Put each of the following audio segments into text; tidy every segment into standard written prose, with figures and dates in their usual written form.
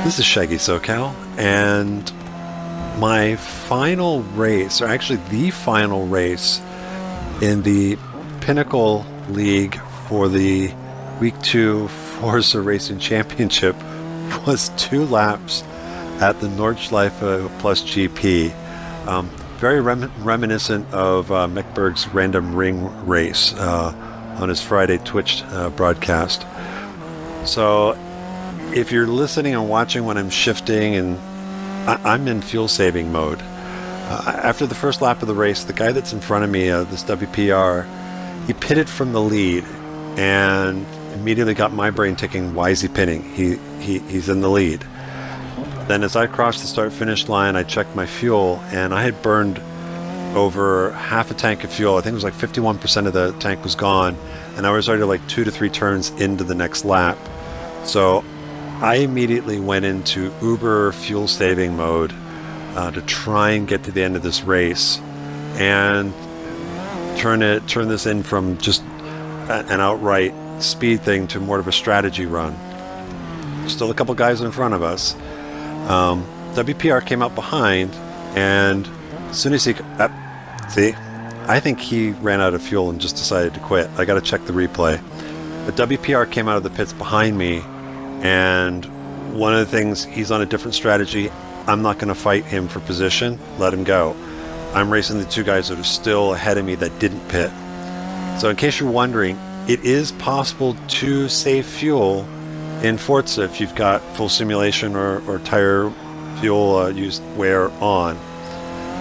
This is Shaggy SoCal, and my final race, or actually the final race in the Pinnacle League for the Week 2 Forza Racing Championship was 2 laps at the Nordschleife Plus GP. Very reminiscent of Meckberg's Random Ring race on his Friday Twitch broadcast. So if you're listening and watching when I'm shifting, and I'm in fuel saving mode. After the first lap of the race, the guy that's in front of me, this WPR, he pitted from the lead and immediately got my brain ticking, why is he pitting? He's in the lead. Then as I crossed the start-finish line, I checked my fuel, and I had burned over half a tank of fuel. I think it was like 51% of the tank was gone, and I was already like 2 to 3 turns into the next lap. So I immediately went into uber fuel saving mode to try and get to the end of this race and turn this in from just an outright speed thing to more of a strategy run. Still a couple guys in front of us. WPR came out behind, and as soon as he I think he ran out of fuel and just decided to quit. I got to check the replay. But WPR came out of the pits behind me, and one of the things, he's on a different strategy. I'm not going to fight him for position. Let him go. I'm racing the 2 guys that are still ahead of me that didn't pit. So in case you're wondering, it is possible to save fuel in Forza if you've got full simulation or tire fuel use wear on.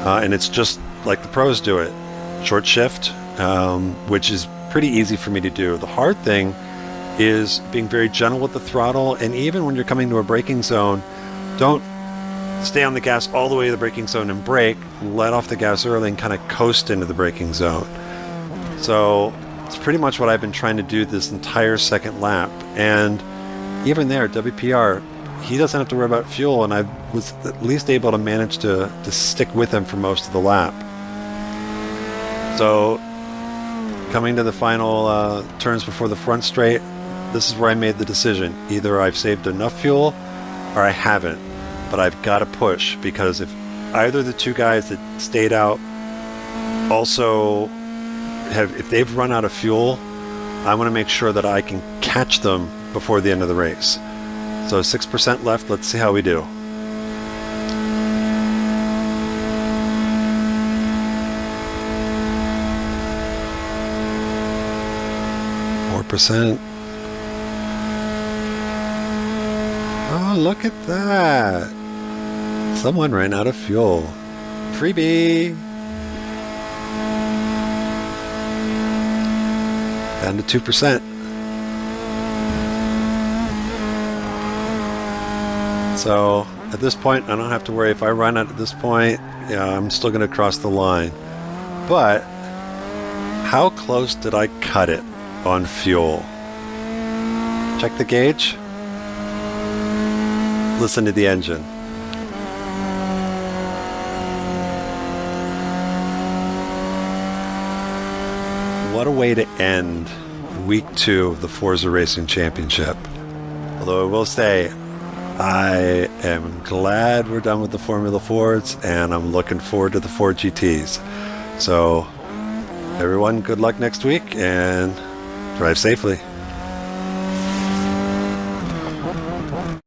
And it's just like the pros do it. Short shift, which is pretty easy for me to do. The hard thing is being very gentle with the throttle, and even when you're coming to a braking zone, don't stay on the gas all the way to the braking zone and brake. Let off the gas early and kind of coast into the braking zone. So it's pretty much what I've been trying to do this entire second lap. And even there, WPR, he doesn't have to worry about fuel, and I was at least able to manage to stick with him for most of the lap. So coming to the final turns before the front straight, this is where I made the decision. Either I've saved enough fuel or I haven't, but I've got to push, because if either of the 2 guys that stayed out also if they've run out of fuel, I want to make sure that I can catch them before the end of the race. So 6% left. Let's see how we do. %. Oh, look at that. Someone ran out of fuel. Freebie. Down to 2%. So at this point, I don't have to worry. If I run out at this point, yeah, I'm still going to cross the line. But how close did I cut it on fuel? Check the gauge. Listen to the engine. What a way to end Week 2 of the Forza Racing Championship. Although I will say, I am glad we're done with the Formula 4s, and I'm looking forward to the 4 GTs. So everyone, good luck next week, and drive safely.